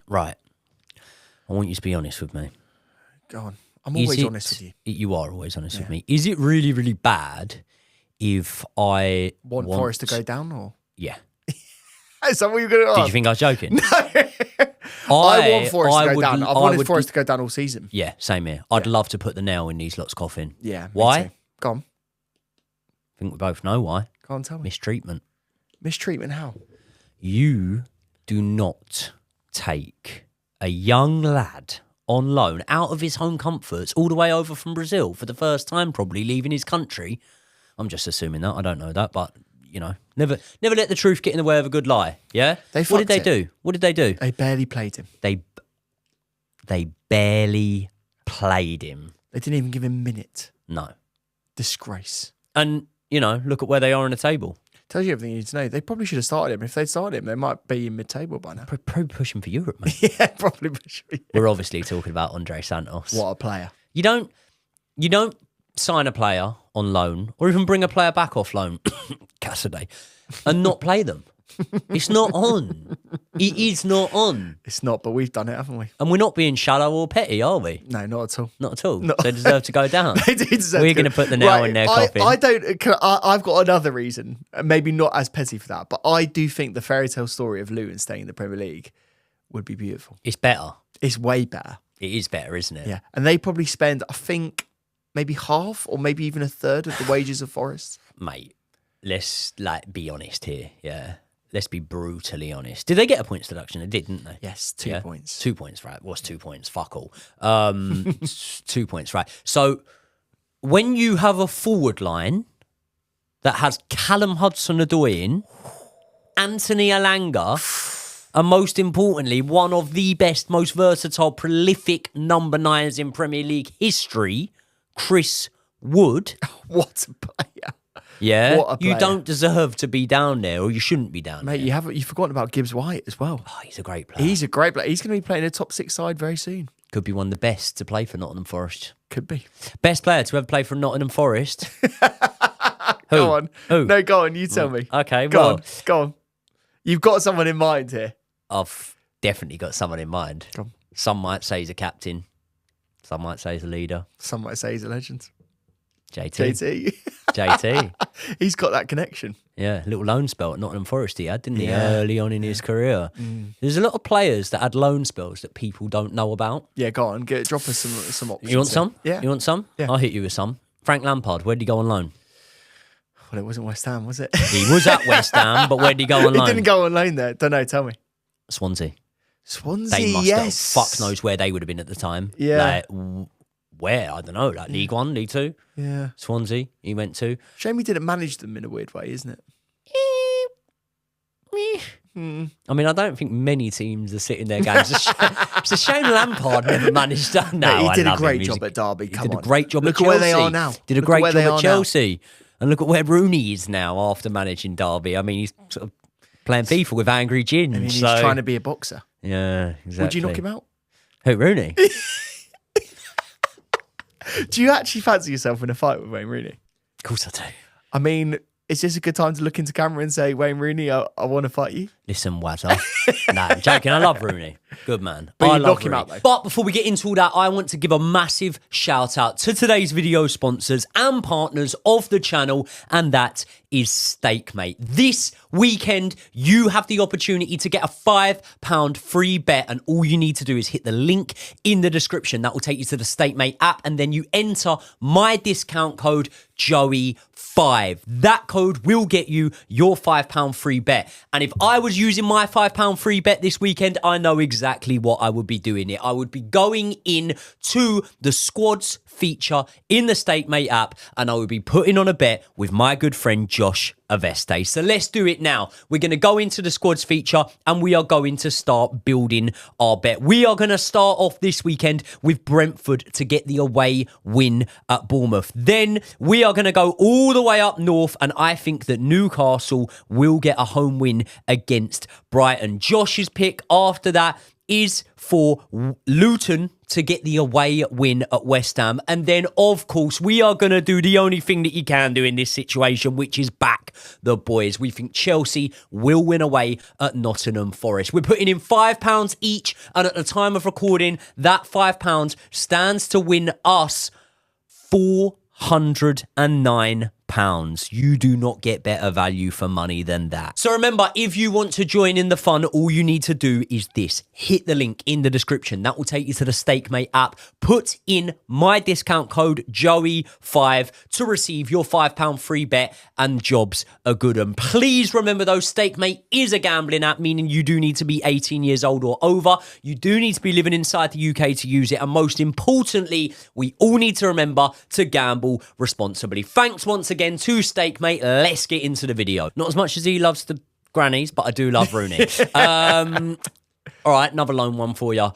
Right. I want you to be honest with me. Go on. I'm always honest with you. You are always honest with me. Is it really, really bad if I want Forrest to go down, or? Yeah. Is that what you're going to ask? Did you think I was joking? No. I want Forrest to go down. I've wanted Forrest to go down all season. Yeah, same here. I'd love to put the nail in these lot's coffin. Yeah. Why? Go on. I think we both know why. Go on, tell me. Mistreatment. Mistreatment how? You do not take a young lad on loan out of his home comforts all the way over from Brazil for the first time, probably leaving his country. I'm just assuming that. I don't know that, but, you know, never let the truth get in the way of a good lie, yeah? What did they do? What did they do? They barely played him. They barely played him. They didn't even give him a minute. No. Disgrace. And, you know, look at where they are on the table. Tells you everything you need to know. They probably should have started him. If they'd started him, they might be in mid-table by now. Probably pushing for Europe, mate. Yeah, probably pushing for Europe. We're obviously talking about Andre Santos. What a player. You don't sign a player on loan or even bring a player back off loan, Cassidy, and not play them. It's not on. It is not on. It's not, but we've done it, haven't we? And we're not being shallow or petty, are we? No, not at all. Not at all. No. They deserve to go down. They do deserve We're going to put the nail in their coffin. I've got another reason, maybe not as petty for that, but I do think the fairy tale story of Luton staying in the Premier League would be beautiful. It's better. It's way better. It is better, isn't it? Yeah. And they probably spend, I think, maybe half or maybe even a third of the wages of Forrest. Mate, let's be honest here. Yeah. Let's be brutally honest. Did they get a points deduction? They did, didn't they? Yes, 2 points. 2 points, right. What's 2 points? Fuck all. 2 points, right. So when you have a forward line that has Callum Hudson-Odoi in, Anthony Elanga, and most importantly, one of the best, most versatile, prolific number 9s in Premier League history, Chris Wood. What a player. Yeah, What a player. You don't deserve to be down there, or you shouldn't be down there. Mate, you've forgotten about Gibbs White as well. Oh, he's a great player. He's a great player. He's going to be playing in a top 6 side very soon. Could be one of the best to play for Nottingham Forest. Could be. Best player to ever play for Nottingham Forest. Go on. Who? No, go on. You tell me. Okay, Go on. You've got someone in mind here. I've definitely got someone in mind. Go on. Some might say he's a captain. Some might say he's a leader. Some might say he's a legend. JT. He's got that connection. Yeah, little loan spell at Nottingham Forest he had, didn't he? Yeah. Early on in his career. There's a lot of players that had loan spells that people don't know about. Yeah, go on. Drop us some options. You want some? Yeah. You want some? Yeah. I'll hit you with some. Frank Lampard, where did he go on loan? Well, it wasn't West Ham, was it? He was at West Ham, but where did he go on loan? He didn't go on loan there. Don't know. Tell me. Swansea. Swansea, They must yes. have. Fuck knows where they would have been at the time. Yeah. Where? I don't know. Like League One, League Two? Yeah. Swansea, he went to. Shame he didn't manage them in a weird way, isn't it? I mean, I don't think many teams are sitting there going, it's a shame Lampard never managed that. No, he did I a love great him. job at Derby. He Come did on. a great job Look at Chelsea. Where they are now. Did a Look great where job they at are Chelsea. And look at where Rooney is now after managing Derby. I mean, he's sort of playing FIFA with Angry Gin. I mean, he's so... trying to be a boxer. Yeah, exactly. Would you knock him out? Who, Rooney? Do you actually fancy yourself in a fight with Wayne Rooney? Of course I do. I mean, is this a good time to look into camera and say, Wayne Rooney, I want to fight you? Listen, Wazza. No, I'm joking. I love Rooney. Good man. But I you love knock him Rooney. out, though. But before we get into all that, I want to give a massive shout out to today's video sponsors and partners of the channel, and that is Steakmate. This weekend, you have the opportunity to get a £5 free bet, and all you need to do is hit the link in the description. That will take you to the Steakmate app, and then you enter my discount code Joey5. That code will get you your £5 free bet. And if I was using my £5 free bet this weekend, I know exactly what I would be doing it. I would be going in to the squads feature in the Steakmate app, and I would be putting on a bet with my good friend Josh Aveste. So let's do it now. We're going to go into the squads feature and we are going to start building our bet. We are going to start off this weekend with Brentford to get the away win at Bournemouth. Then we are going to go all the way up north, and I think that Newcastle will get a home win against Brighton. Josh's pick after that is for Luton to get the away win at West Ham. And then, of course, we are going to do the only thing that you can do in this situation, which is back the boys. We think Chelsea will win away at Nottingham Forest. We're putting in £5 each. And at the time of recording, that £5 stands to win us £409. You do not get better value for money than that. So remember, if you want to join in the fun, all you need to do is this. Hit the link in the description. That will take you to the Steakmate app. Put in my discount code Joey5 to receive your £5 free bet, and jobs are good. And please remember though, Steakmate is a gambling app, meaning you do need to be 18 years old or over. You do need to be living inside the UK to use it. And most importantly, we all need to remember to gamble responsibly. Thanks once again to Steakmate. Let's get into the video. Not as much as he loves the grannies, but I do love Rooney. All right, another lone one for you.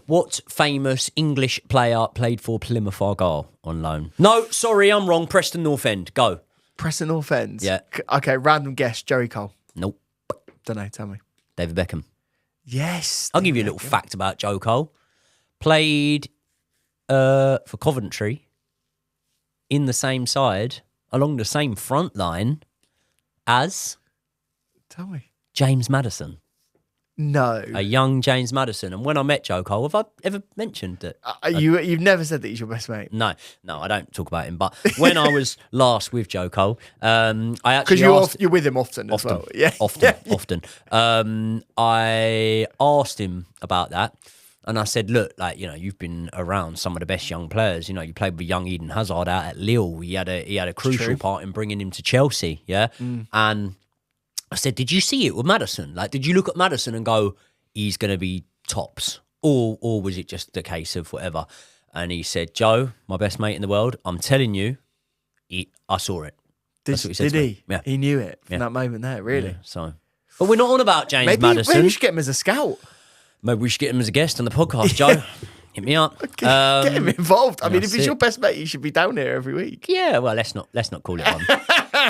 What famous English player played for Plymouth Argyle on loan? No, sorry, I'm wrong. Preston North End. Go. Preston North End? Yeah. Okay, random guess. Joey Cole. Nope. Don't know, tell me. David Beckham. Yes. I'll give you a little fact about Joe Cole. Played for Coventry in the same side, along the same front line as... Tell me. James Maddison. No. A young James Maddison. And when I met Joe Cole, have I ever mentioned that? You've never said that he's your best mate. No, I don't talk about him. But when I was last with Joe Cole, I actually because you're with him often as well. Yeah, often. I asked him about that, and I said, "Look, like you've been around some of the best young players. You played with young Eden Hazard out at Lille. He had a crucial part in bringing him to Chelsea. Yeah, and." I said, did you see it with Maddison? Like, did you look at Maddison and go, he's going to be tops? Or was it just a case of whatever? And he said, Joe, my best mate in the world, I'm telling you, I saw it. That's what he said did to me. he? Yeah. He knew it from that moment there, really? Yeah, so, but we're not on about James Maddison. Maybe we should get him as a scout. Maybe we should get him as a guest on the podcast, Joe. Hit me up. Get him involved. I mean, if he's it. your best mate, he should be down here every week. Yeah, well, let's not call it on.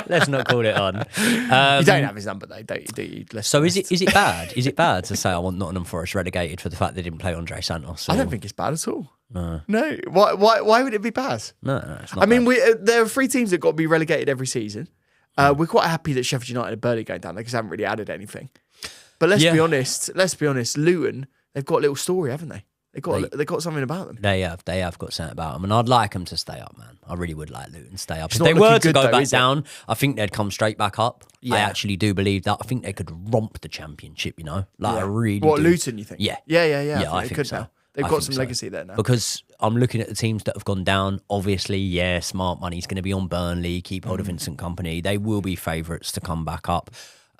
Let's not call it on. You don't have his number though, do you? So is it bad? Is it bad to say I want Nottingham Forest relegated for the fact they didn't play Andre Santos? Or... I don't think it's bad at all. No. Why would it be bad? No, it's not. I mean, there are 3 teams that got to be relegated every season. We're quite happy that Sheffield United and Burnley going down there because they haven't really added anything. But let's be honest. Luton, they've got a little story, haven't they? They've got something about them. They have got something about them, and I'd like them to stay up, man. I really would like Luton to stay up. It's If they not were looking to good, go though, back is it? down, I think they'd come straight back up. Yeah. I actually do believe that. I think they could romp the championship. I really What, do. Luton, you think? Yeah. Yeah, I they think could so. now. They've I got think some so. legacy there now. Because I'm looking at the teams that have gone down. Obviously, yeah, smart money's going to be on Burnley. Keep hold of Vincent Kompany. They will be favourites to come back up.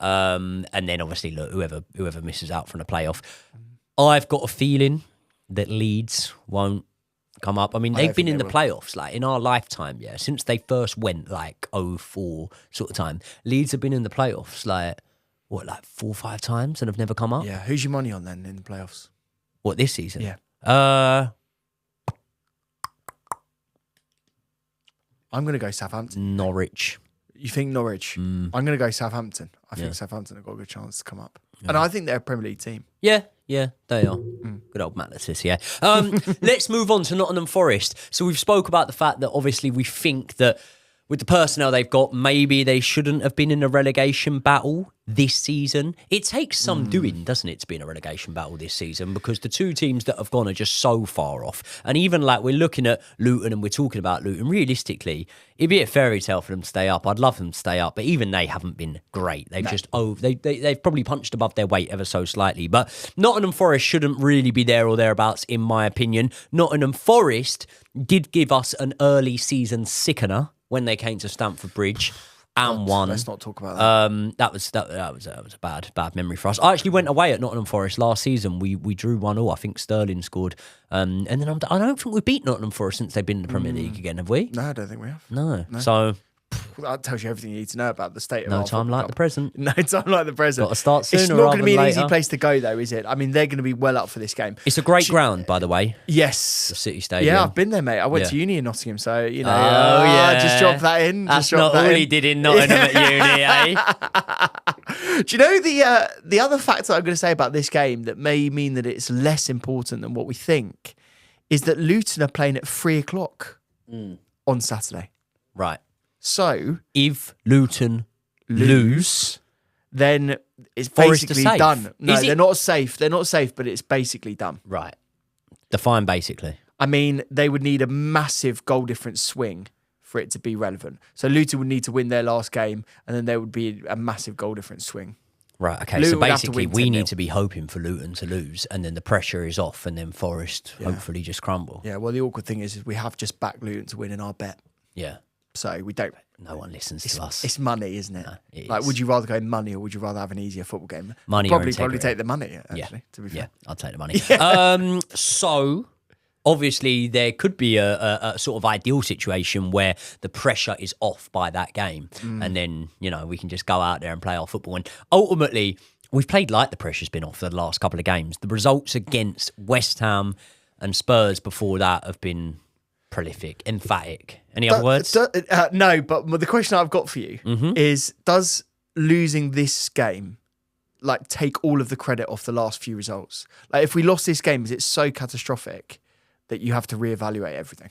And then obviously, look, whoever misses out from the playoff. I've got a feeling that Leeds won't come up. I mean, they've been in the playoffs, like in our lifetime, since they first went, like 04 sort of time. Leeds have been in the playoffs, like 4 or 5 times and have never come up. Yeah, who's your money on then in the playoffs? What, this season? Yeah. I'm going to go Southampton. Norwich. You think Norwich? I'm going to go Southampton. I think Southampton have got a good chance to come up. And I think they're a Premier League team. Yeah, they are. Good old Matt Letizia. Let's move on to Nottingham Forest. So we've spoke about the fact that obviously we think that with the personnel they've got, maybe they shouldn't have been in a relegation battle this season. It takes some doing, doesn't it, to be in a relegation battle this season, because the 2 teams that have gone are just so far off. And even like we're looking at Luton and we're talking about Luton, realistically, it'd be a fairy tale for them to stay up. I'd love them to stay up, but even they haven't been great. They've they've probably punched above their weight ever so slightly. But Nottingham Forest shouldn't really be there or thereabouts, in my opinion. Nottingham Forest did give us an early season sickener when they came to Stamford Bridge and won. Let's not talk about that. That was a bad memory for us. I actually went away at Nottingham Forest last season. We drew 1-1. I think Sterling scored. And then I don't think we've beat Nottingham Forest since they've been in the Premier League again, have we? No, I don't think we have. No. So That tells you everything you need to know about the state of no our time football like club. the present. No time like the present. Got to start sooner It's not rather going to be than an easy later. place to go, though, is it? I mean, they're going to be well up for this game. It's a great ground, by the way. Yes. The City Stadium. Yeah, I've been there, mate. I went Yeah. to uni in Nottingham, so, you know. Oh, yeah. Just drop that in. That's just drop not that all in. he did in Nottingham at uni, eh? Do you know the other factor I'm going to say about this game that may mean that it's less important than what we think is that Luton are playing at 3:00 on Saturday. Right. So if Luton lose, then it's Forest basically are safe. done. No, Is it? they're not safe. They're not safe, but it's basically done. Right. Define basically. I mean, they would need a massive goal difference swing for it to be relevant. So Luton would need to win their last game, and then there would be a massive goal difference swing. Right, okay. Luton So would have to basically, win we 10-0. need to be hoping for Luton to lose, and then the pressure is off, and then Forest hopefully just crumble. Yeah, well, the awkward thing is we have just backed Luton to win in our bet. Yeah. So we don't. No one listens to us. It's money, isn't it? No, it like, is. would you rather go money or would you rather have an easier football game? Money or Probably integrity. take the money, actually, Yeah. to be Yeah, fair. I'll take the money. So, obviously, there could be a sort of ideal situation where the pressure is off by that game. And then, we can just go out there and play our football. And ultimately, we've played like the pressure's been off for the last couple of games. The results against West Ham and Spurs before that have been prolific, emphatic. Any other words? No, but the question I've got for you is, does losing this game take all of the credit off the last few results? Like, if we lost this game, is it so catastrophic that you have to reevaluate everything?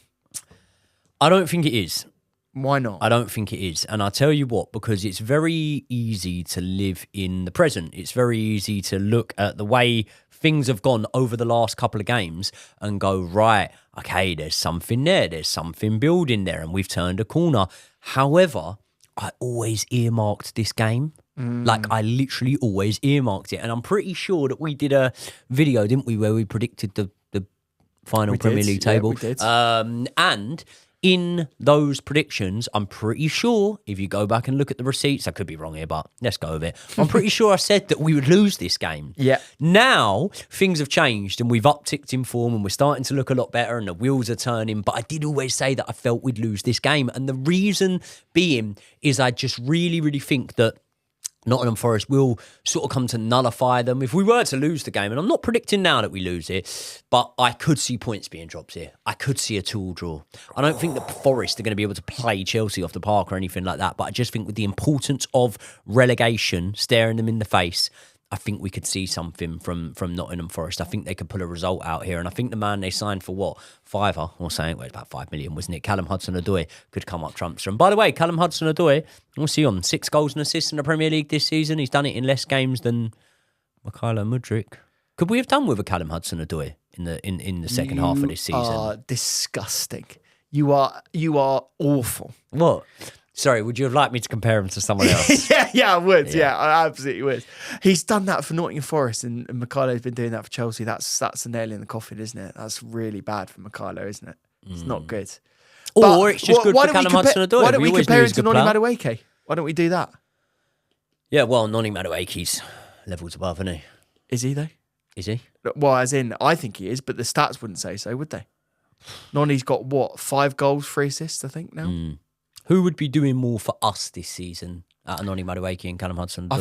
I don't think it is. Why not? I don't think it is. And I'll tell you what, because it's very easy to live in the present. It's very easy to look at the way things have gone over the last couple of games and go, right, okay, there's something there. There's something building there, and we've turned a corner. However, I always earmarked this game. I literally always earmarked it. And I'm pretty sure that we did a video, didn't we, where we predicted the final Premier League table. Yeah, we did. And in those predictions, I'm pretty sure, if you go back and look at the receipts, I could be wrong here, but let's go with it. I'm pretty sure I said that we would lose this game. Yeah. Now, things have changed and we've upticked in form and we're starting to look a lot better and the wheels are turning, but I did always say that I felt we'd lose this game. And the reason being is I just really, really think that Nottingham Forest will sort of come to nullify them if we were to lose the game. And I'm not predicting now that we lose it, but I could see points being dropped here. I could see a 2-2 draw. I don't think that Forest are going to be able to play Chelsea off the park or anything like that, but I just think with the importance of relegation staring them in the face, I think we could see something from Nottingham Forest. I think they could pull a result out here. And I think the man they signed for what? $5 or something? Well, about 5 million, wasn't it? Callum Hudson-Odoi could come up trumps. And by the way, Callum Hudson-Odoi, what's he on? 6 goals and assists in the Premier League this season. He's done it in less games than Mykhailo Mudryk. Could we have done with a Callum Hudson-Odoi in the second half of this season? You are disgusting. You are awful. What? Sorry, would you have liked me to compare him to someone else? yeah, I would. Yeah, I absolutely would. He's done that for Nottingham Forest, and Mykhailow's been doing that for Chelsea. That's a nail in the coffin, isn't it? That's really bad for Mykhailo, isn't it? It's not good. Or it's just good for Callum Hudson-Odoi. Why don't we always compare knew him he was to a good Noni player. Madueke? Why don't we do that? Yeah, well, Noni Madueke's levels above, isn't he? Is he though? Is he? Well, as in, I think he is, but the stats wouldn't say so, would they? Noni's got what? 5 goals, 3 assists, I think now. Who would be doing more for us this season out of Noni Madueke and Callum Hudson-Odoi?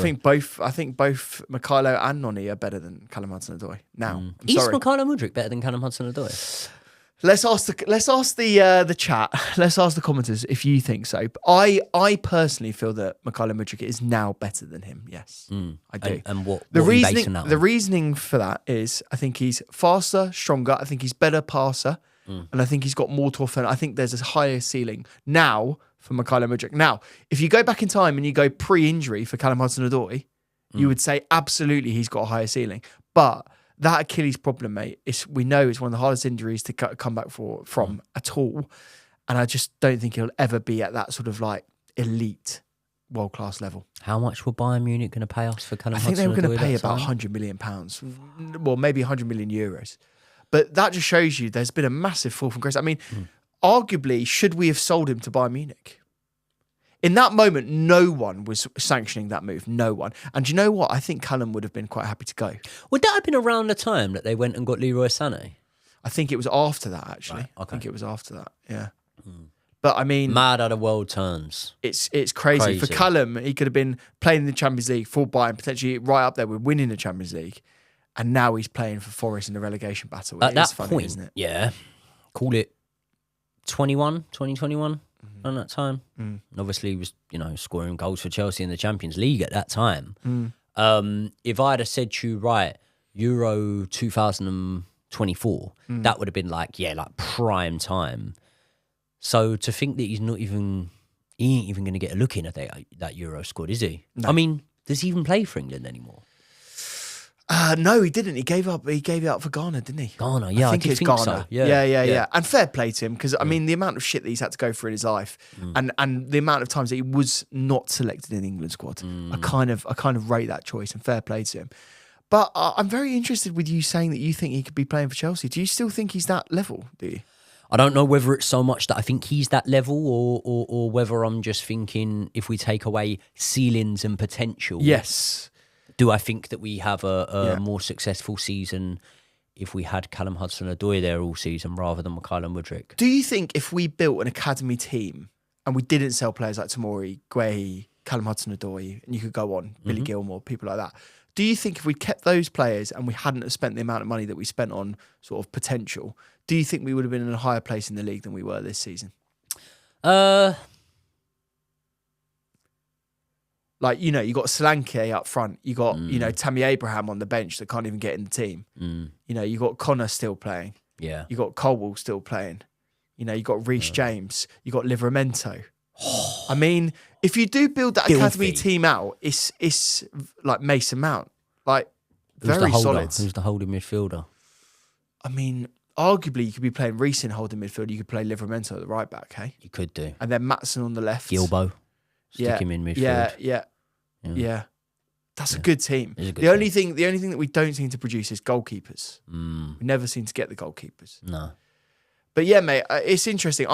I think both Mykhailo and Noni are better than Callum Hudson-Odoi. Now, I'm Is sorry. Mykhailo Mudryk better than Callum Hudson-Odoi? Let's ask the chat. Let's ask the commenters if you think so. But I personally feel that Mykhailo Mudryk is now better than him. Yes, I do. And what The are you basing that on? reasoning for that is I think he's faster, stronger. I think he's better passer, and I think he's got more to offer. I think there's a higher ceiling now for Mykhailo Mudryk. Now, if you go back in time and you go pre-injury for Callum Hudson-Odoi, you would say absolutely he's got a higher ceiling. But that Achilles problem, mate, we know it's one of the hardest injuries to come back from at all. And I just don't think he'll ever be at that sort of elite world-class level. How much were Bayern Munich going to pay us for Callum I think they were going to pay that about time? £100 million. Well, maybe €100 million. But that just shows you there's been a massive fall from grace. I mean, arguably, should we have sold him to Bayern Munich? In that moment, no one was sanctioning that move. No one. And do you know what? I think Callum would have been quite happy to go. Would that have been around the time that they went and got Leroy Sané? I think it was after that, actually. Right, okay. I think it was after that, yeah. But I mean, Mad how the world turns. it's crazy. For Callum, he could have been playing in the Champions League for Bayern, potentially right up there with winning the Champions League. And now he's playing for Forest in the relegation battle. At It that is funny, point, isn't it? yeah, call it 2021. around that time. And obviously, he was scoring goals for Chelsea in the Champions League at that time. If I'd have said to you, right, Euro 2024, that would have been like prime time. So to think that he ain't even going to get a look in at that Euro squad, is he? No. I mean, does he even play for England anymore? No, he didn't. He gave up for Ghana, didn't he? Ghana, yeah, I think Ghana. so. Yeah. And fair play to him, because I mean, the amount of shit that he's had to go through in his life, and the amount of times that he was not selected in the England squad, I kind of rate that choice, and fair play to him. But I'm very interested with you saying that you think he could be playing for Chelsea. Do you still think he's that level? Do you? I don't know whether it's so much that I think he's that level, or whether I'm just thinking if we take away ceilings and potential. Yes. Do I think that we have a more successful season if we had Callum Hudson-Odoi there all season rather than Mikhailo Mudryk? Do you think if we built an academy team and we didn't sell players like Tomori, Guehi, Callum Hudson-Odoi, and you could go on, Billy Gilmore, people like that, do you think if we kept those players and we hadn't have spent the amount of money that we spent on sort of potential, do you think we would have been in a higher place in the league than we were this season? Like, you got Solanke up front. You got, Tammy Abraham on the bench that can't even get in the team. You got Connor still playing. Yeah. You got Colwell still playing. You got Reece James. You got Livramento. I mean, if you do build that academy team out, it's like Mason Mount. Like, very solid. Who's the holding midfielder? I mean, arguably, you could be playing Reece in holding midfield. You could play Livramento at the right back, hey? You could do. And then Maatson on the left. Gilbo. Stick him in midfield. Yeah. That's a good team. The only thing that we don't seem to produce is goalkeepers. We never seem to get the goalkeepers. No. But yeah, mate, it's interesting.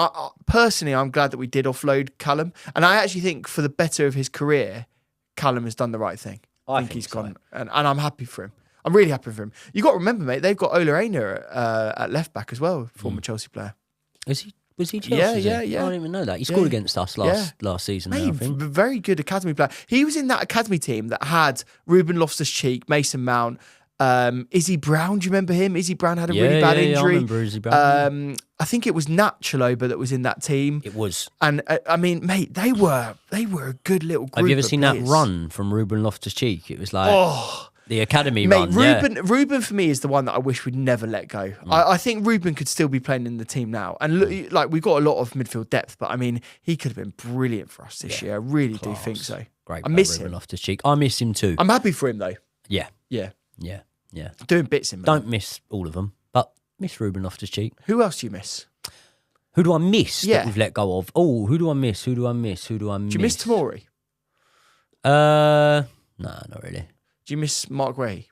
Personally, I'm glad that we did offload Callum. And I actually think for the better of his career, Callum has done the right thing. I think he's gone. And I'm happy for him. I'm really happy for him. You got to remember, mate, they've got Ola Aina at left back as well, former Chelsea player. Is he? Was he Chelsea? Yeah. I don't even know that. He scored against us last season. Mate, I think. Very good academy player. He was in that academy team that had Ruben Loftus-Cheek, Mason Mount, Izzy Brown. Do you remember him? Izzy Brown had a really bad injury. I remember Izzy Brown. I think it was Nat Chaloba that was in that team. It was. And I mean, mate, they were a good little group. Have you ever seen players. that run from Ruben Loftus-Cheek? It was like the academy run. Ruben for me is the one that I wish we'd never let go. I think Ruben could still be playing in the team now. And look, like, we've got a lot of midfield depth, but I mean, he could have been brilliant for us this year. I really do think so. Great. I miss Ruben him. Loftus-Cheek. I miss him too. I'm happy for him though. Yeah. Yeah. Doing bits in. Don't miss all of them, but miss Ruben Loftus-Cheek. Who else do you miss? Who do I miss that we've let go of? Oh, who do I miss? Do you miss Tomori? No, not really. Do you miss Mark Guehi?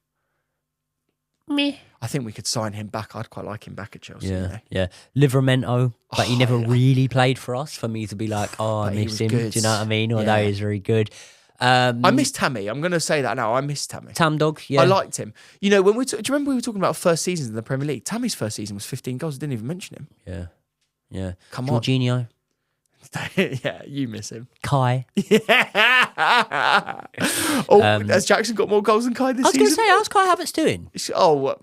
Meh. I think we could sign him back. I'd quite like him back at Chelsea. Yeah. Livramento, but he never really played for us for me to be like, I miss him. Good. Do you know what I mean? Although he's very good. I miss Tammy. I'm going to say that now. I miss Tammy. Tam Dog, yeah. I liked him. When do you remember we were talking about first seasons in the Premier League? Tammy's first season was 15 goals. I didn't even mention him. Yeah. Come on. Jorginho. Yeah, you miss him. Kai. Has Jackson got more goals than Kai this season? I was going to say, how's Kai Havertz doing?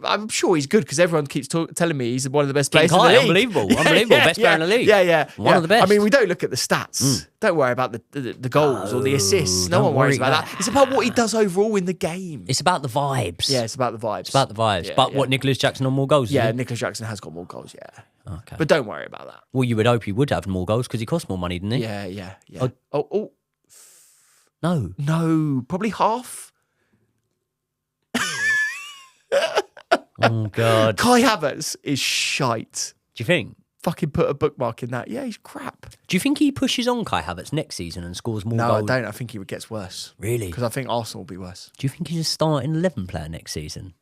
I'm sure he's good because everyone keeps telling me he's one of the best players in the league. Unbelievable. Best player in the league. One of the best. I mean, we don't look at the stats. Don't worry about the goals or the assists. No one worries about that. It's about what he does overall in the game. It's about the vibes. Yeah, it's about the vibes. But what, Nicholas Jackson on more goals? Yeah, Nicholas Jackson has got more goals, yeah. Okay. But don't worry about that. Well, you would hope he would have more goals because he costs more money, didn't he? Yeah. No, probably half. Oh, God. Kai Havertz is shite. Do you think? Fucking put a bookmark in that. Yeah, he's crap. Do you think he pushes on Kai Havertz next season and scores more goals? No, I don't. I think he gets worse. Really? Because I think Arsenal will be worse. Do you think he's a starting 11 player next season?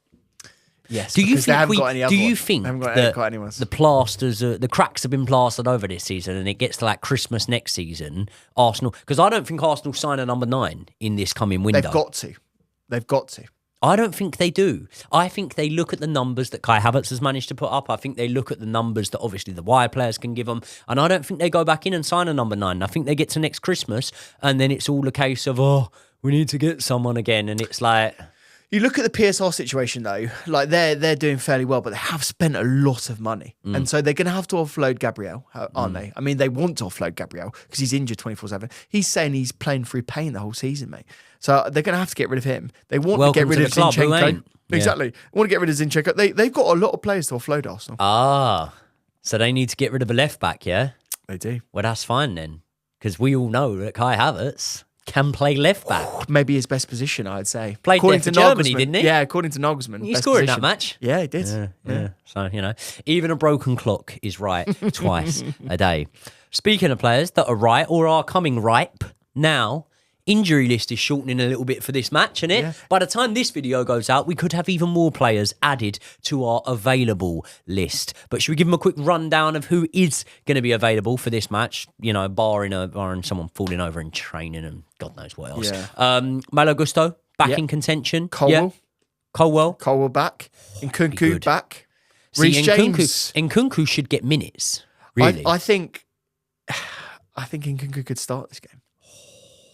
Yes. Do you think that the plasters, the cracks have been plastered over this season, and it gets to like Christmas next season, Arsenal? Because I don't think Arsenal sign a number 9 in this coming window. They've got to. I don't think they do. I think they look at the numbers that Kai Havertz has managed to put up. I think they look at the numbers that obviously the wire players can give them. And I don't think they go back in and sign a number 9. I think they get to next Christmas and then it's all a case of, we need to get someone again. And it's like... You look at the PSR situation though, like they're doing fairly well, but they have spent a lot of money. And so they're going to have to offload Gabriel, aren't they? I mean, they want to offload Gabriel because he's injured 24/7. He's saying he's playing through pain the whole season, mate. So they're going to have to get rid of him. They want to get rid of Zinchenko. Exactly. They want to get rid of Zinchenko. They've got a lot of players to offload Arsenal. So they need to get rid of a left back, yeah? They do. Well, that's fine then. Because we all know that Kai Havertz can play left back. Maybe his best position, I'd say. Played according there for Germany, didn't he? Yeah, according to Nagelsmann. He scored in that match. Yeah, he did. Yeah. So, even a broken clock is right twice a day. Speaking of players that are right or are coming ripe now, injury list is shortening a little bit for this match, isn't it? Yeah. By the time this video goes out, we could have even more players added to our available list. But should we give them a quick rundown of who is going to be available for this match? Barring someone falling over in training and God knows what else. Yeah. Malo Gusto, back in contention. Colwell. Yeah. Colwell back. Nkunku back. Reece James. Nkunku should get minutes, really. I think Nkunku could start this game.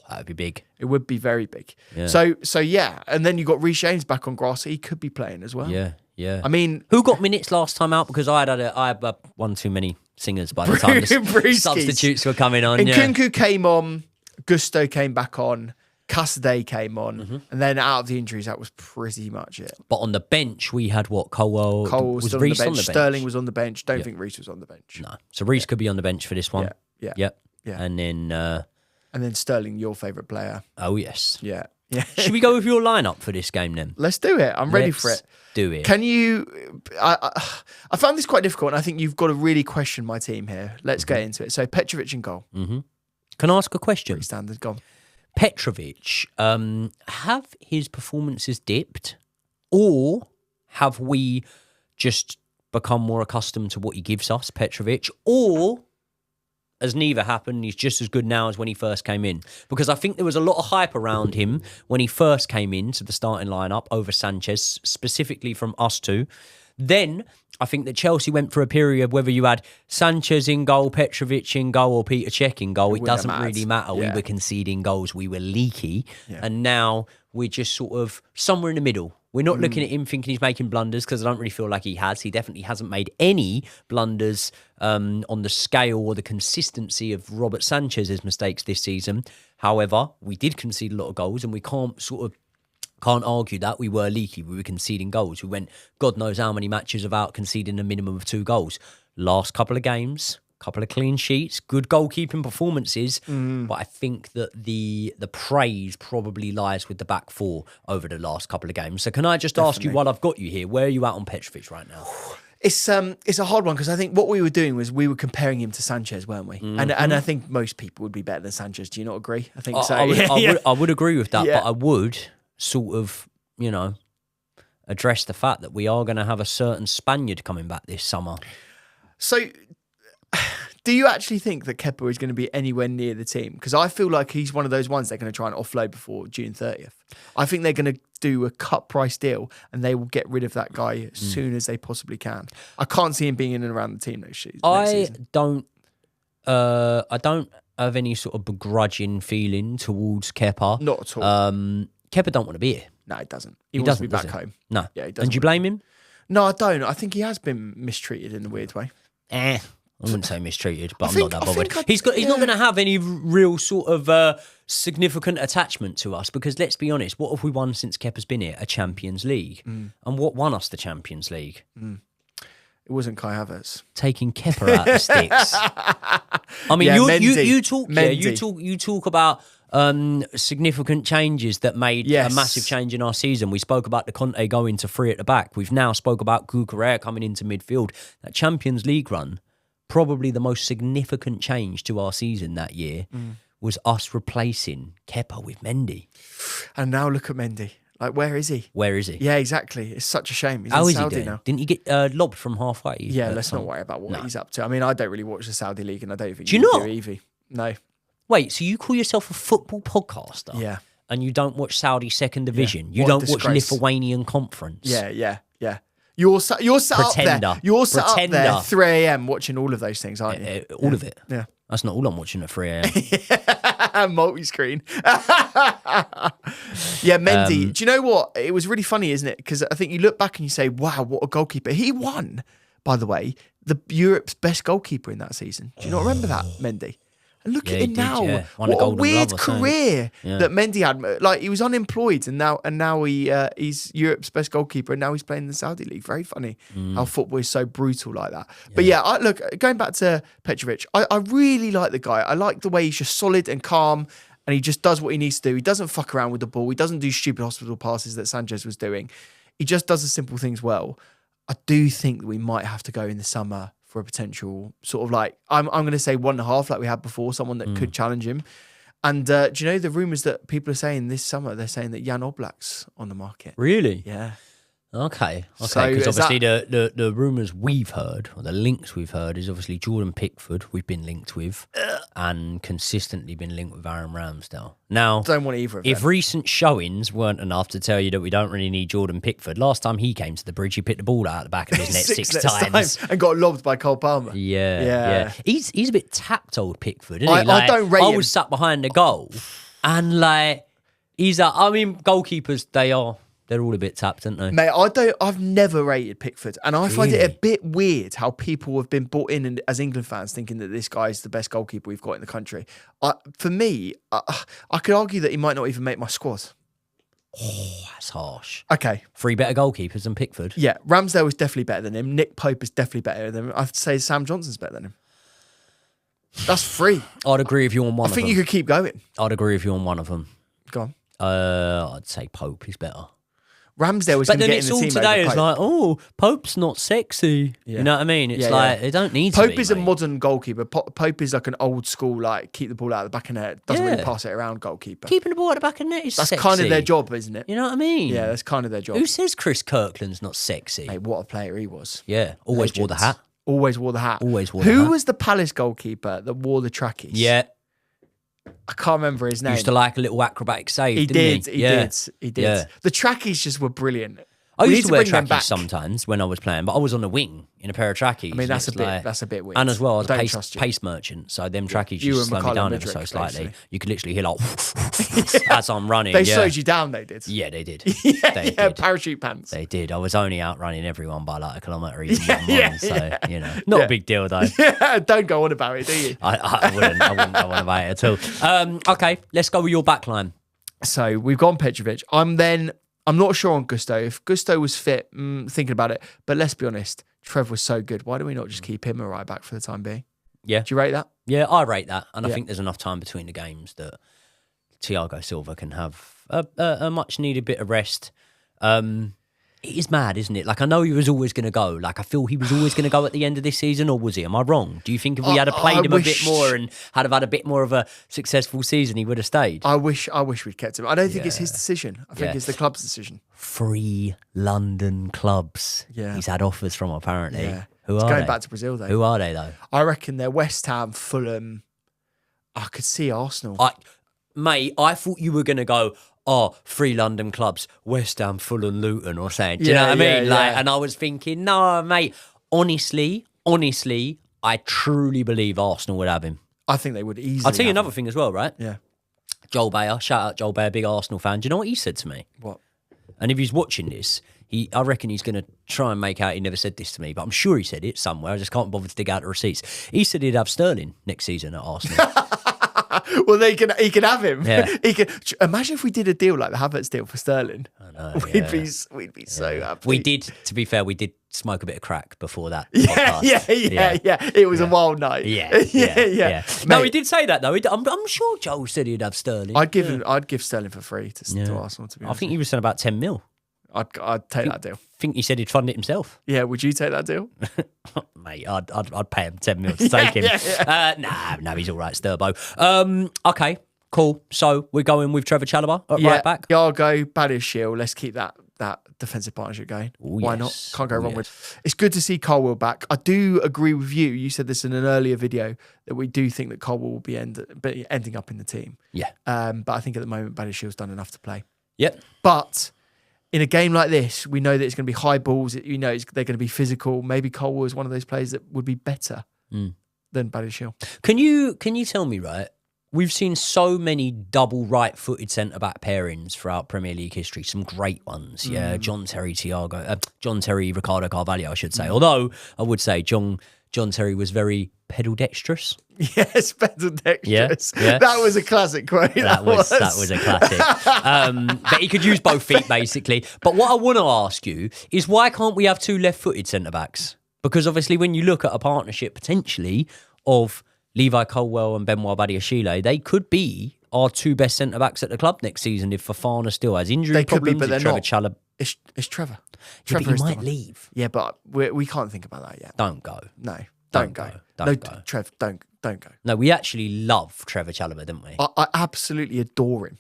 That would be big. It would be very big. Yeah. So yeah, and then you got Reece James back on grass. He could be playing as well. Yeah. I mean, who got minutes last time out? Because I had one too many singers by the time the substitutes were coming on. Nkunku came on, Gusto came back on, Cassidy came on, and then out of the injuries, that was pretty much it. But on the bench, we had what? Colwell was still Reece on the bench. Sterling was on the bench. Don't think Reece was on the bench. No. So Reece could be on the bench for this one. Yeah. And then Sterling, your favourite player. Oh, yes. Yeah. Should we go with your lineup for this game then? Let's do it. I'm ready for it. Do it. Can you... I found this quite difficult, and I think you've got to really question my team here. Let's get into it. So, Petrovic in goal. Can I ask a question? Pretty standard. Go on. Petrovic, have his performances dipped, or have we just become more accustomed to what he gives us, Petrovic, or... has neither happened, he's just as good now as when he first came in? Because I think there was a lot of hype around him when he first came into the starting lineup over Sanchez, specifically from us two. Then I think that Chelsea went for a period, whether you had Sanchez in goal, Petrovic in goal, or Peter Cech in goal, it doesn't really matter. Yeah. We were conceding goals, we were leaky, and now we're just sort of somewhere in the middle. We're not looking at him thinking he's making blunders, because I don't really feel like he has. He definitely hasn't made any blunders on the scale or the consistency of Robert Sanchez's mistakes this season. However, we did concede a lot of goals, and we can't argue that. We were leaky. We were conceding goals. We went God knows how many matches without conceding a minimum of 2 goals. Last couple of games, couple of clean sheets, good goalkeeping performances, but I think that the praise probably lies with the back four over the last couple of games. So can I just ask you, while I've got you here, where are you at on Petrovic right now? It's a hard one, because I think what we were doing was we were comparing him to Sanchez, weren't we? And I think most people would be better than Sanchez. Do you not agree? I think so. I would agree with that, but I would sort of, address the fact that we are going to have a certain Spaniard coming back this summer. So, do you actually think that Kepa is going to be anywhere near the team? Because I feel like he's one of those ones they're going to try and offload before June 30th. I think they're going to do a cut price deal, and they will get rid of that guy as soon as they possibly can. I can't see him being in and around the team next season. I don't have any sort of begrudging feeling towards Kepa. Not at all. Kepa don't want to be here. No, he doesn't. He wants to be back home. No. Yeah, he doesn't. And do you blame him? No, I don't. I think he has been mistreated in a weird way. I wouldn't say mistreated, but I'm not that bothered. He's not going to have any real sort of significant attachment to us, because let's be honest, what have we won since Kepa's been here? A Champions League. And what won us the Champions League? It wasn't Kai Havertz. Taking Kepa out the sticks. I mean, you talk about significant changes that made a massive change in our season. We spoke about the Conte going to 3 at the back. We've now spoke about Cucurella coming into midfield. That Champions League run, probably the most significant change to our season that year, was us replacing Kepa with Mendy. And now look at Mendy. Like, where is he? Where is he? Yeah, exactly. It's such a shame. He's How in is Saudi he doing? now. Didn't he get lobbed from halfway? Yeah, let's not worry about what he's up to. I mean, I don't really watch the Saudi League, and I don't think do Evie. No. Wait, so you call yourself a football podcaster? Yeah. And you don't watch Saudi second division? Yeah. You don't watch Lithuanian conference? Yeah. You're sat up there. You're sat up there 3 a.m. watching all of those things, aren't you? All of it. Yeah. That's not all I'm watching at 3 a.m. Multi-screen. Yeah, Mendy. Do you know what? It was really funny, isn't it? Because I think you look back and you say, wow, what a goalkeeper. He won, by the way, the Europe's best goalkeeper in that season. Do you not remember that, Mendy? And look at him now. Won What a weird Glove career that Mendy had. Like, he was unemployed and now he's Europe's best goalkeeper and now he's playing in the Saudi League. Very funny how football is so brutal like that. But yeah, look, going back to Petrovic, I really like the guy. I like the way he's just solid and calm and he just does what he needs to do. He doesn't fuck around with the ball. He doesn't do stupid hospital passes that Sanchez was doing. He just does the simple things well. I do think that we might have to go in the summer for a potential sort of like, I'm going to say 1.5 like we had before, someone that could challenge him. And do you know the rumours that people are saying this summer, they're saying that Jan Oblak's on the market. Really? Yeah. Okay. So because obviously the rumours we've heard, or the links we've heard, is obviously Jordan Pickford we've been linked with and consistently been linked with Aaron Ramsdale. Now, Don't want either of them. if recent showings weren't enough to tell you that we don't really need Jordan Pickford, last time he came to the bridge, he picked the ball out of the back of his net six times. And got lobbed by Cole Palmer. Yeah. He's a bit tapped, old Pickford, isn't he? I don't rate I him. was sat behind the goal and he's I mean, goalkeepers, they're all a bit tapped, aren't they? Mate, I've never rated Pickford. And I find it a bit weird how people have been brought in as England fans thinking that this guy is the best goalkeeper we've got in the country. For me, I could argue that he might not even make my squad. Oh, that's harsh. Okay. 3 better goalkeepers than Pickford. Yeah, Ramsdale is definitely better than him. Nick Pope is definitely better than him. I'd say Sam Johnson's better than him. That's 3. I'd agree with you on one of them. I think you could keep going. I'd agree with you on one of them. Go on. I'd say Pope is better. Ramsdale was going to get in the team. But then it's all today is like, oh, Pope's not sexy. Yeah. You know what I mean? It's they don't need to be. Pope is a modern goalkeeper. Pope is like an old school, like, keep the ball out of the back of the net. Doesn't really pass it around goalkeeper. Keeping the ball at the back of the net is That's sexy. kind of their job, isn't it? You know what I mean? Yeah, that's kind of their job. Who says Chris Kirkland's not sexy? Mate, what a player he was. Yeah, always wore the hat. Always wore the hat. Always wore the hat. Who was the Palace goalkeeper that wore the trackies? Yeah. I can't remember his name. Used to like a little acrobatic save, He didn't did. Yeah. The trackies just were brilliant. I used to wear bring them back. trackies sometimes when I was playing, but I was on the wing in a pair of trackies. I mean, that's a bit weird. And as well, I was Don't a trust you. pace merchant, so them trackies You used to and slow me down McCallum ever so Midrick, slightly. basically. You could literally hear like as I'm running. They slowed you down, they did. Yeah, they did. They did. Parachute pants. They did. I was only outrunning everyone by like a kilometre even so you know, not a big deal though. Yeah, don't go on about it, do you? I wouldn't go on about it at all. Okay, let's go with your backline. So we've gone Petrovic. I'm not sure on Gusto. If Gusto was fit, thinking about it, but let's be honest, Trev was so good. Why do we not just keep him a right back for the time being? Yeah. Do you rate that? Yeah, I rate that. And I think there's enough time between the games that Thiago Silva can have a much needed bit of rest. It is mad, isn't it? Like, I know he was always going to go. Like, I feel he was always going to go at the end of this season, or was he? Am I wrong? Do you think if we had played him a bit more and had had a bit more of a successful season, he would have stayed? I wish we'd kept him. I don't think it's his decision. I think it's the club's decision. 3 London clubs. Yeah. He's had offers from, apparently. Yeah. Who It's are going they? back to Brazil, though. Who are they, though? I reckon they're West Ham, Fulham. I could see Arsenal. Mate, I thought you were going to go, 3 London clubs, West Ham, Fulham, Luton, or something. Do you know what I mean? And I was thinking, no, mate, honestly, I truly believe Arsenal would have him. I think they would easily. I'll tell you have another him. thing as well, right? Yeah. Joel Bayer, shout out Joel Bayer, big Arsenal fan. Do you know what he said to me? What? And if he's watching this, I reckon he's going to try and make out he never said this to me, but I'm sure he said it somewhere. I just can't bother to dig out the receipts. He said he'd have Sterling next season at Arsenal. Well, he can have him. Yeah. He can. Imagine if we did a deal like the Havertz deal for Sterling. I know, We'd be so happy. We did, to be fair, we did smoke a bit of crack before that. Yeah. It was a wild night. Yeah. No, Mate, he did say that though. I'm sure Joel said he'd have Sterling. I'd give Sterling for free to Arsenal. To be I honest, think he was saying about 10 mil. I'd take that deal. I think he said he'd fund it himself. Yeah, would you take that deal? Mate, I'd pay him 10 mil to take him. No, he's all right, Sturbo. Okay, cool. So we're going with Trevor Chalobah at right back. Thiago, Badiashile. Let's keep that defensive partnership going. Ooh, Why yes. not? Can't go wrong with. It's good to see Colwell back. I do agree with you. You said this in an earlier video that we do think that Colwell will be ending up in the team. Yeah. But I think at the moment Badiashile's done enough to play. Yep. But in a game like this, we know that it's going to be high balls. They're going to be physical. Maybe Colwell is one of those players that would be better than Badiashile. Can you tell me, right? We've seen so many double right-footed centre-back pairings throughout Premier League history. Some great ones, yeah. John Terry, Ricardo Carvalho, I should say. Although I would say John Terry was very pedal-dexterous. Yes, pedal-dexterous. Yeah. That was a classic quote. That was a classic. But he could use both feet, basically. But what I want to ask you is why can't we have two left-footed centre-backs? Because obviously when you look at a partnership potentially of Levi Colwill and Benoit Badiashile, they could be our two best centre-backs at the club next season if Fofana still has injury problems. But they're Trevor not. Chalobah. It's Trevor. Yeah, Trevor but is he the might one. leave. Yeah, but we can't think about that yet. Don't go. No, don't go. Don't go. Trev, don't go. No, we actually love Trevor Chalobah, didn't we? I absolutely adore him.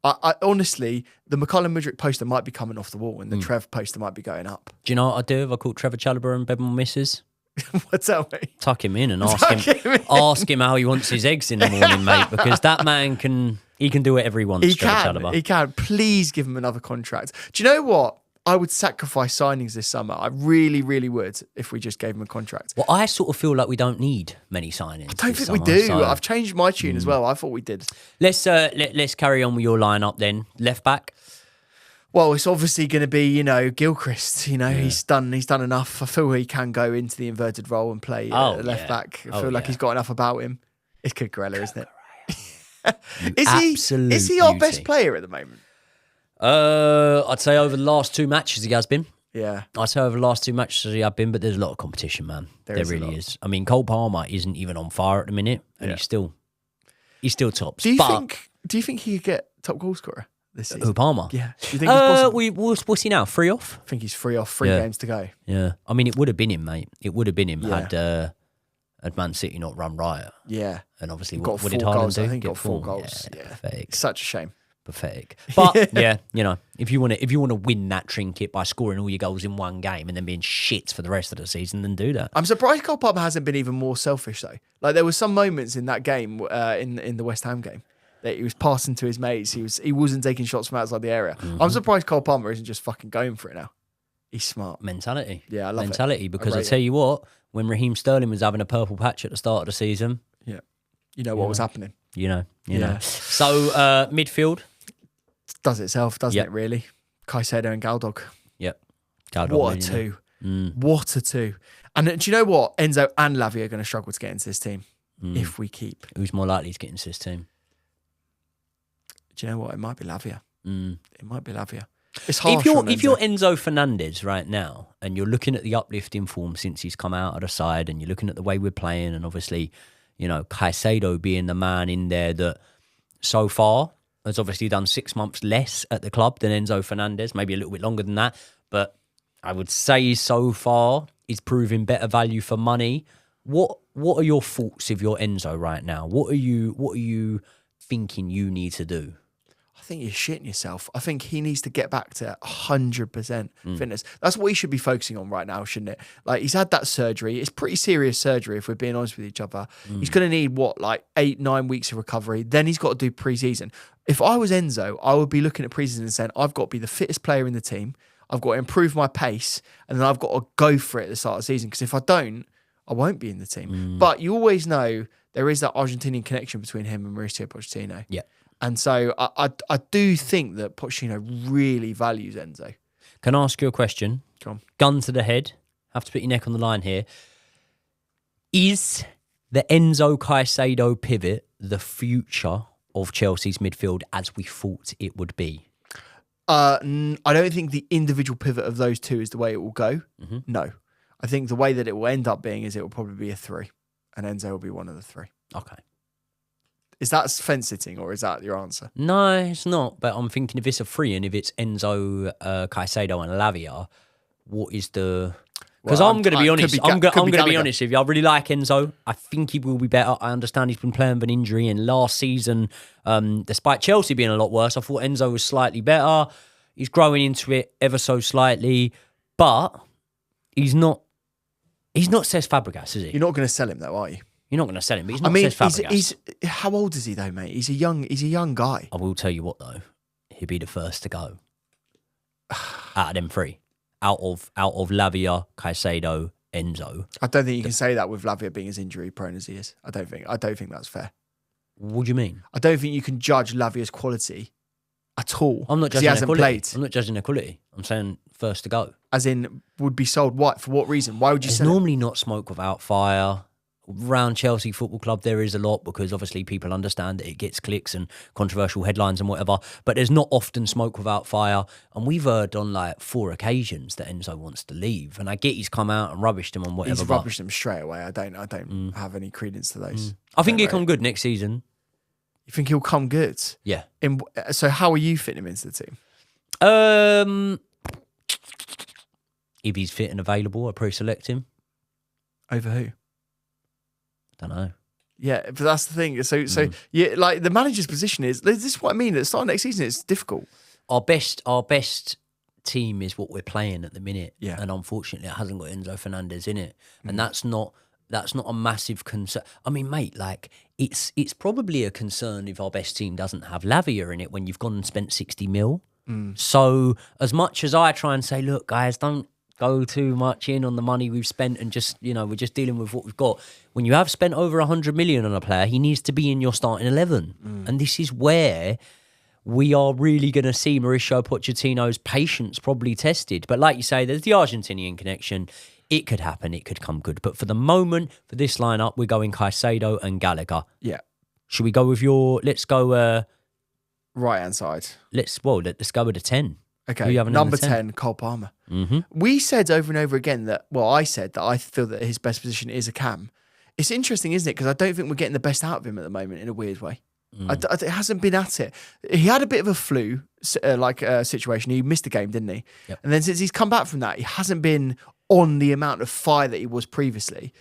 I honestly, the McCollum Mudryk poster might be coming off the wall and the Trev poster might be going up. Do you know what I'd do if I called Trevor Chalobah and Bedmore misses? What's that, mate? Tuck him in and ask him how he wants his eggs in the morning, mate, because that man can do whatever he wants. He can. Please give him another contract. Do you know what? I would sacrifice signings this summer. I really, really would if we just gave him a contract. Well, I sort of feel like we don't need many signings. I don't think summer, we do. So. I've changed my tune as well. I thought we did. Let's carry on with your lineup then. Left back. Well, it's obviously going to be, Gilchrist. He's done enough. I feel he can go into the inverted role and play left back. I feel like he's got enough about him. It's Cucurella, isn't it? Is he our best player at the moment? I'd say over the last two matches he has been. Yeah. I'd say over the last two matches he has been, but there's a lot of competition, man. There really is. I mean, Cole Palmer isn't even on fire at the minute, and he's still tops. Do you think he could get top goal scorer this season? Who, Palmer? Yeah. Do you think it's possible? What's he now? 3 off? I think he's 3 off, 3 games to go. Yeah. I mean, it would have been him, mate. It would have been him had Man City not run riot. Yeah. And obviously, what did Haaland do? I think he got 4 goals. Yeah. Pathetic. Such a shame. Pathetic. But if you want to win that trinket by scoring all your goals in one game and then being shit for the rest of the season, then do that. I'm surprised Cole Palmer hasn't been even more selfish though. Like there were some moments in that game, in the West Ham game, that he was passing to his mates. He wasn't taking shots from outside the area. Mm-hmm. I'm surprised Cole Palmer isn't just fucking going for it now. He's smart. Mentality. Yeah, I love mentality. It. Because I tell you what, when Raheem Sterling was having a purple patch at the start of the season, you know what was happening. You know. So midfield. Does itself, doesn't it, really? Caicedo and Galdog. Yep. Galdog, what a two. What a two. And do you know what? Enzo and Lavia are going to struggle to get into this team if we keep. Who's more likely to get into this team? Do you know what? It might be Lavia. It might be Lavia. It's harsh if you're Enzo Fernandez right now and you're looking at the uplift in form since he's come out of the side and you're looking at the way we're playing and obviously, Caicedo being the man in there that so far has obviously done 6 months less at the club than Enzo Fernandez, maybe a little bit longer than that. But I would say so far he's proving better value for money. What are your thoughts if you're Enzo right now? What are you thinking you need to do? I think you're shitting yourself. I think he needs to get back to 100% fitness. That's what he should be focusing on right now, shouldn't it? Like, he's had that surgery. It's pretty serious surgery, if we're being honest with each other. He's going to need, 8-9 weeks of recovery. Then he's got to do pre-season. If I was Enzo, I would be looking at pre-season and saying, I've got to be the fittest player in the team. I've got to improve my pace. And then I've got to go for it at the start of the season. Because if I don't, I won't be in the team. But you always know there is that Argentinian connection between him and Mauricio Pochettino. Yeah. And so I do think that Pochettino really values Enzo. Can I ask you a question? Come on. Gun to the head. Have to put your neck on the line here. Is the Enzo Caicedo pivot the future of Chelsea's midfield as we thought it would be? I don't think the individual pivot of those two is the way it will go. Mm-hmm. No. I think the way that it will end up being is it will probably be a 3. And Enzo will be one of the 3. Okay. Is that fence sitting or is that your answer? No, it's not. But I'm thinking if it's a 3 and if it's Enzo, Caicedo and Lavia, what is the... Because I'm going to be honest. I'm going to be honest with you. I really like Enzo. I think he will be better. I understand he's been playing with an injury, and last season, despite Chelsea being a lot worse, I thought Enzo was slightly better. He's growing into it ever so slightly, but he's not Cesc Fabregas, is he? You're not going to sell him though, are you? You're not going to sell him, but he's not Cesc Fabregas. How old is he though, mate? He's a young guy. I will tell you what though, he'll be the first to go out of them 3. Out of Lavia, Caicedo, Enzo. I don't think you can say that with Lavia being as injury prone as he is. I don't think that's fair. What do you mean? I don't think you can judge Lavia's quality at all. I'm not judging he hasn't their quality. played. I'm not judging their quality. I'm saying first to go. As in, would be sold what? For what reason? Why would you There's sell it? normally not smoke without fire. Around Chelsea Football Club, there is a lot because obviously people understand that it gets clicks and controversial headlines and whatever, but there's not often smoke without fire. And we've heard on like 4 occasions that Enzo wants to leave. And I get he's come out and rubbished him on whatever. He's rubbished them straight away. I don't have any credence to those. I think he'll come good next season. You think he'll come good? Yeah. So how are you fitting him into the team? If he's fit and available, I pre-select him. Over who? Don't know. Yeah, but that's the thing. So yeah, like the manager's position is this is what I mean. At the start of next season, it's difficult. Our best team is what we're playing at the minute. Yeah. And unfortunately it hasn't got Enzo Fernandez in it. And that's not a massive concern. I mean, mate, like it's probably a concern if our best team doesn't have Lavia in it when you've gone and spent 60 mil. So as much as I try and say, look, guys, don't go too much in on the money we've spent and just, we're just dealing with what we've got. When you have spent over 100 million on a player, he needs to be in your starting 11. And this is where we are really going to see Mauricio Pochettino's patience probably tested. But like you say, there's the Argentinian connection. It could happen. It could come good. But for the moment, for this lineup, we're going Caicedo and Gallagher. Yeah. Should we go with let's go... right-hand side. Let's go with a 10. Okay, number 10, Cole Palmer. We said over and over again I said that I feel that his best position is a cam. It's interesting, isn't it? Because I don't think we're getting the best out of him at the moment in a weird way. It hasn't been at it. He had a bit of a flu situation. He missed the game, didn't he? Yep. And then since he's come back from that, he hasn't been on the amount of fire that he was previously.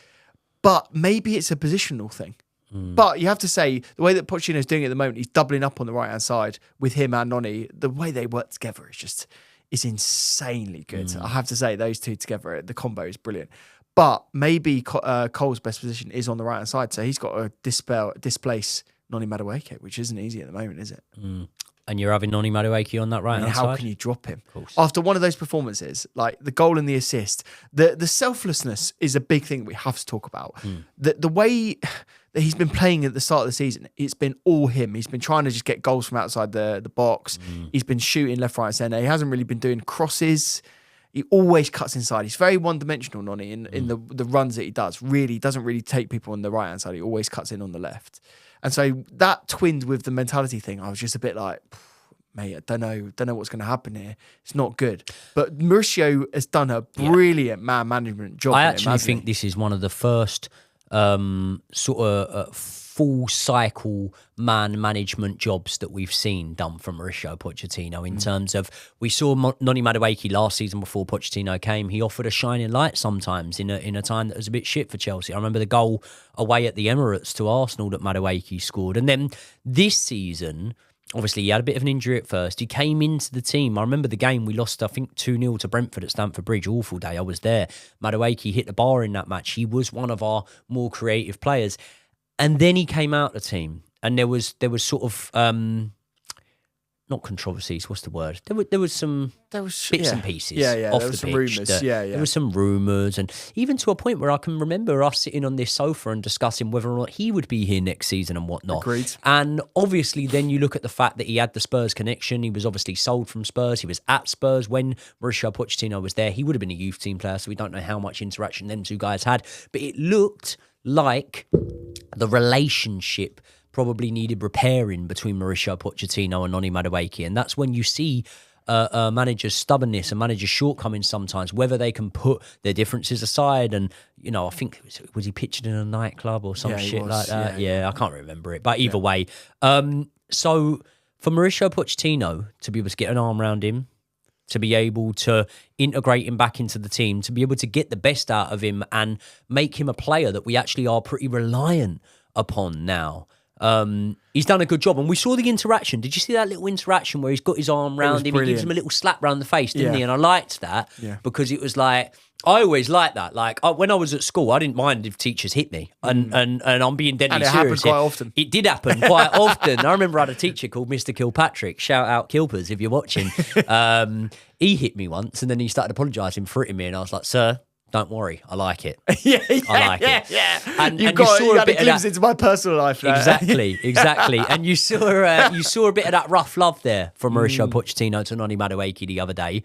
But maybe it's a positional thing. But you have to say, the way that Pochettino's doing it at the moment, he's doubling up on the right-hand side with him and Noni. The way they work together is insanely good. I have to say, those two together, the combo is brilliant. But maybe Cole's best position is on the right-hand side, so he's got to displace Noni Madueke, which isn't easy at the moment, is it? And you're having Noni Madueke on that right-hand side? How can you drop him? After one of those performances, like the goal and the assist, the selflessness is a big thing we have to talk about. The way that he's been playing at the start of the season, it's been all him. He's been trying to just get goals from outside the box. He's been shooting left, right, and centre. He hasn't really been doing crosses. He always cuts inside. He's very one-dimensional, Noni, in the runs that he does. Really doesn't really take people on the right-hand side. He always cuts in on the left. And so that twinned with the mentality thing, I was just a bit like, mate, I don't know what's going to happen here. It's not good. But Mauricio has done a brilliant man management job. I actually think this is one of the first full cycle man management jobs that we've seen done from Mauricio Pochettino in terms of, we saw Noni Madueke last season before Pochettino came. He offered a shining light sometimes in a time that was a bit shit for Chelsea. I remember the goal away at the Emirates to Arsenal that Madueke scored. And then this season, obviously, he had a bit of an injury at first. He came into the team. I remember the game we lost, I think, 2-0 to Brentford at Stamford Bridge. Awful day. I was there. Madueke hit the bar in that match. He was one of our more creative players. And then he came out the team. And there was sort of... not controversies, what's the word? There was some bits and pieces off the pitch. Rumours. There was some rumours, and even to a point where I can remember us sitting on this sofa and discussing whether or not he would be here next season and whatnot. Agreed. And obviously then you look at the fact that he had the Spurs connection. He was obviously sold from Spurs. He was at Spurs when Mauricio Pochettino was there. He would have been a youth team player, so we don't know how much interaction them two guys had. But it looked like the relationship probably needed repairing between Mauricio Pochettino and Noni Madueke. And that's when you see a manager's stubbornness, a manager's shortcomings sometimes, whether they can put their differences aside. And, I think, was he pictured in a nightclub or some shit like that? Yeah, I can't remember it. But either way. So for Mauricio Pochettino to be able to get an arm around him, to be able to integrate him back into the team, to be able to get the best out of him and make him a player that we actually are pretty reliant upon now. He's done a good job, and we saw the interaction. Did you see that little interaction where he's got his arm round him? Brilliant. He gives him a little slap round the face, didn't he? And I liked that because it was like, I always liked that. Like when I was at school, I didn't mind if teachers hit me, and I'm being deadly serious. And it happened quite often. It did happen quite often. I remember I had a teacher called Mr. Kilpatrick. Shout out Kilpers if you're watching. He hit me once, and then he started apologising for hitting me, and I was like, "Sir, Don't worry, I like it. Yeah, I like it. Yeah. And you you saw a bit of glimpse that. into my personal life. Now. Exactly. And you saw a bit of that rough love there from Mauricio Pochettino to Noni Madueke the other day,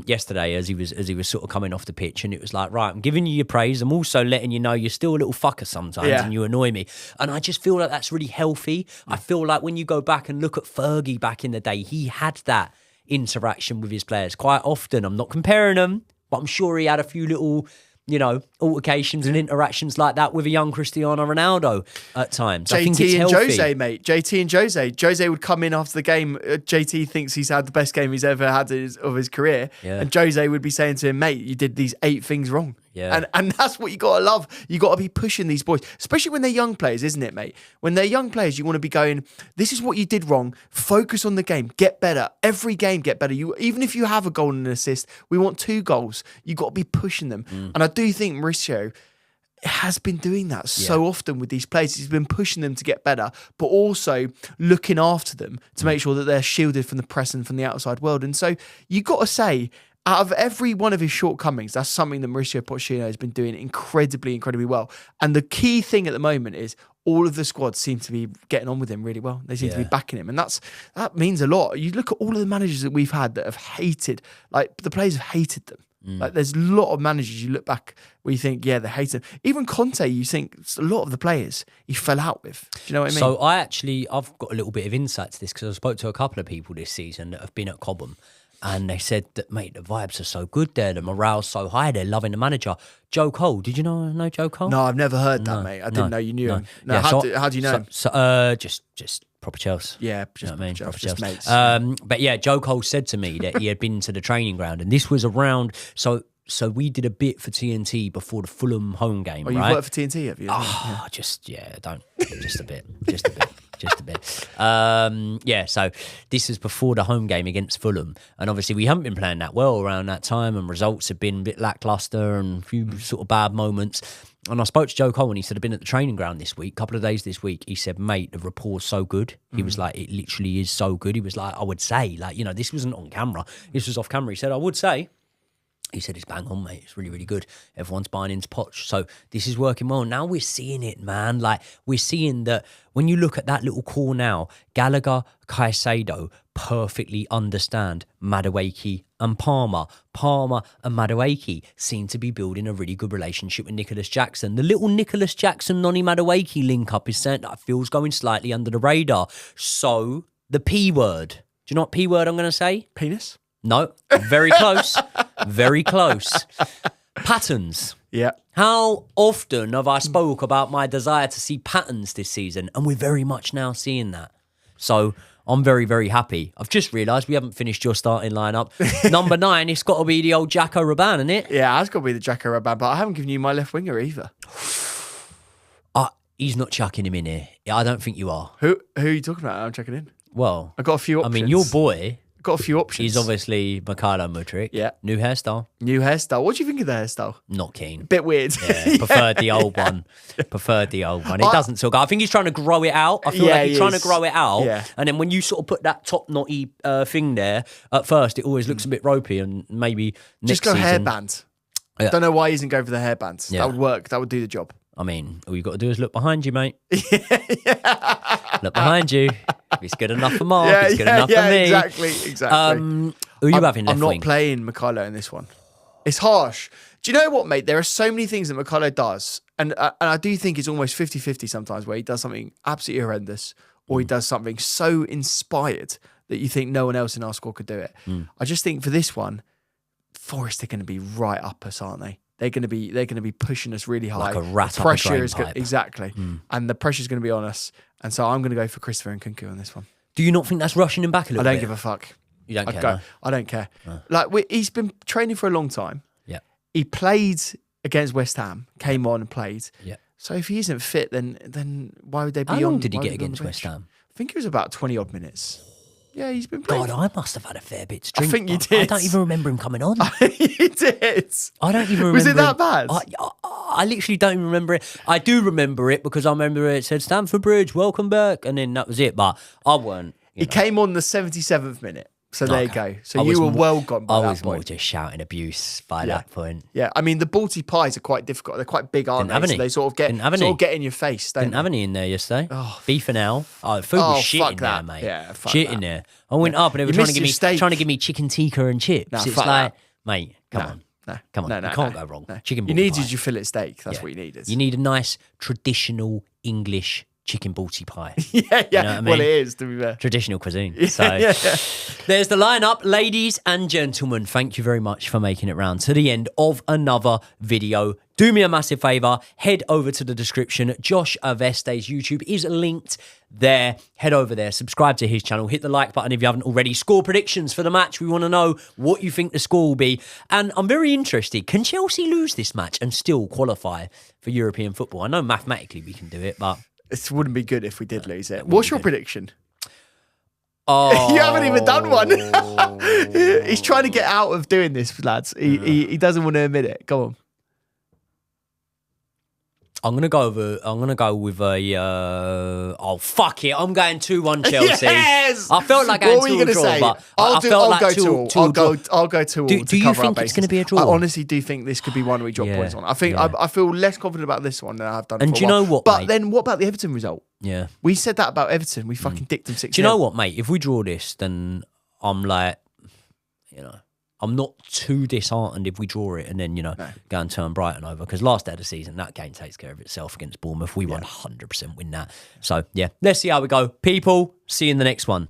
yesterday, as he was sort of coming off the pitch, and it was like, right, I'm giving you your praise. I'm also letting you know you're still a little fucker sometimes, and you annoy me. And I just feel like that's really healthy. I feel like when you go back and look at Fergie back in the day, he had that interaction with his players quite often. I'm not comparing them, but I'm sure he had a few little, altercations and interactions like that with a young Cristiano Ronaldo at times. I think it's JT and healthy. Jose, mate. JT and Jose. Jose would come in after the game. JT thinks he's had the best game he's ever had of his career. Yeah. And Jose would be saying to him, mate, you did these 8 things wrong. Yeah. And that's what you got to love. You got to be pushing these boys, especially when they're young players, isn't it, mate? When they're young players, you want to be going, this is what you did wrong. Focus on the game. Get better. Every game, get better. Even if you have a goal and an assist, we want 2 goals. You got to be pushing them. And I do think Mauricio has been doing that so often with these players. He's been pushing them to get better, but also looking after them to make sure that they're shielded from the press and from the outside world. And so you got to say, out of every one of his shortcomings, that's something that Mauricio Pochettino has been doing incredibly well. And the key thing at the moment is all of the squad seem to be getting on with him really well. They seem to be backing him. And that means a lot. You look at all of the managers that we've had that have hated, like the players have hated them. Like there's a lot of managers you look back where you think, yeah, they hate him. Even Conte, you think a lot of the players he fell out with. Do you know what I mean? So I've got a little bit of insight to this because I spoke to a couple of people this season that have been at Cobham. And they said that, mate, the vibes are so good there. The morale's so high. They're loving the manager. Joe Cole. Did you know Joe Cole? No, I've never heard that, mate. I didn't know you knew him. No, yeah, how do you know him? Just proper Chelsea. Yeah, just, you know what I mean? Proper just Chelsea. mates. But yeah, Joe Cole said to me that he had been to the training ground, and this was around. So we did a bit for TNT before the Fulham home game. Oh, you worked for TNT, have you? Just a bit. So this is before the home game against Fulham, and obviously we haven't been playing that well around that time, and results have been a bit lackluster and a few sort of bad moments. And I spoke to Joe Cole, and he said, I've been at the training ground this week, couple of days this week. He said, mate, the rapport's so good. He was like, it literally is so good. He was like, I would say, like, this wasn't on camera. This was off camera. He said, I would say. He said, it's bang on, mate. It's really, really good. Everyone's buying into Poch. So this is working well. Now we're seeing it, man. Like, we're seeing that when you look at that little call now, Gallagher, Caicedo perfectly understand Madueke and Palmer. Palmer and Madueke seem to be building a really good relationship with Nicholas Jackson. The little Nicholas Jackson, Noni Madueke link-up is something that feels going slightly under the radar. So, the P word. Do you know what P word I'm going to say? Penis? No, very close. Very close. Patterns. Yeah. How often have I spoke about my desire to see patterns this season? And we're very much now seeing that. So I'm very, very happy. I've just realised we haven't finished your starting lineup. Number 9, it's got to be the old Jacko Raban, isn't it? Yeah, it's got to be the Jacko Raban, but I haven't given you my left winger either. He's not chucking him in here. I don't think you are. Who are you talking about? I'm checking in. Well, I got a few options. I mean, your boy... Got a few options. He's obviously Mikhailo Mudryk. Yeah. New hairstyle. What do you think of the hairstyle? Not keen. Bit weird. Yeah, preferred the old one. It doesn't so good. I think he's trying to grow it out. I feel like he's trying to grow it out. Yeah. And then when you sort of put that top knotty thing there, at first it always looks a bit ropey, and maybe next just go season... hairband. Yeah. Don't know why he isn't going for the hairbands. Yeah. That would work. That would do the job. I mean, all you've got to do is look behind you, mate. Look behind you. If it's good enough for Mark, it's good enough for me. Exactly. Who are you having left I'm not wing? playing Mikhailo in this one. It's harsh. Do you know what, mate? There are so many things that Mikhailo does, and I do think it's almost 50-50 sometimes, where he does something absolutely horrendous, or he does something so inspired that you think no one else in our squad could do it. I just think for this one, Forrest are going to be right up us, aren't they? They're going to be pushing us really high. Like a rat the up a pressure drain is pipe. Exactly, and the pressure's going to be on us. And so I'm going to go for Christopher Nkunku on this one. Do you not think that's rushing him back a little bit? I don't give a fuck. You don't care? No? I don't care. Like he's been training for a long time. Yeah. He played against West Ham, came on and played. Yeah. So if he isn't fit, then why would they be on? How long did he get against West Ham? I think it was about 20 odd minutes. Yeah, he's been playing. God, I must have had a fair bit to drink. I think you did. I don't even remember him coming on. You did. I don't even remember. Was it that bad? I literally don't even remember it. I do remember it because I remember it said Stamford Bridge, welcome back, and then that was it. But I weren't. He came on the 77th minute. So there you go. So you were well gone by I that was more point. just shouting abuse by that point. Yeah, I mean the Balti pies are quite difficult. They're quite big, aren't they? So they sort of get in your face. Didn't have any in there yesterday. Beef and ale. Oh, food was shit in there, mate. Yeah, fuck shit that. in there. I went up and they were trying to give me chicken tikka and chips. Nah, It's fuck like, that. mate, come on. No, Come on, you can't go wrong. No. Chicken you balti needed pie. your fillet steak. That's what you needed. You need a nice traditional English chicken balti pie. yeah. You know what I mean? Well, it is, to be fair. Traditional cuisine. So there's the lineup. Ladies and gentlemen, thank you very much for making it round to the end of another video. Do me a massive favour, head over to the description. Josh Aveste's YouTube is linked there. Head over there, subscribe to his channel, hit the like button if you haven't already. Score predictions for the match. We want to know what you think the score will be. And I'm very interested, can Chelsea lose this match and still qualify for European football? I know mathematically we can do it, but... It wouldn't be good if we did lose it. What's your prediction? Oh, you haven't even done one. He's trying to get out of doing this, lads. He doesn't want to admit it. Go on. I'm gonna go with a. Oh fuck it! I'm going 2-1 Chelsea. Yes. I felt like going 2-1 draw, but I felt like 2-2. I'll go 2-2. Do you think it's going to be a draw? I honestly do think this could be one we drop points on. I think I feel less confident about this one than I have done. And do you know what? But mate? then what about the Everton result? Yeah, we said that about Everton. We fucking dicked them 6-0. Do you know what, mate? If we draw this, then I'm like, I'm not too disheartened if we draw it and then, go and turn Brighton over. Because last day of the season, that game takes care of itself against Bournemouth. We 100% win that. So, yeah, let's see how we go. People, see you in the next one.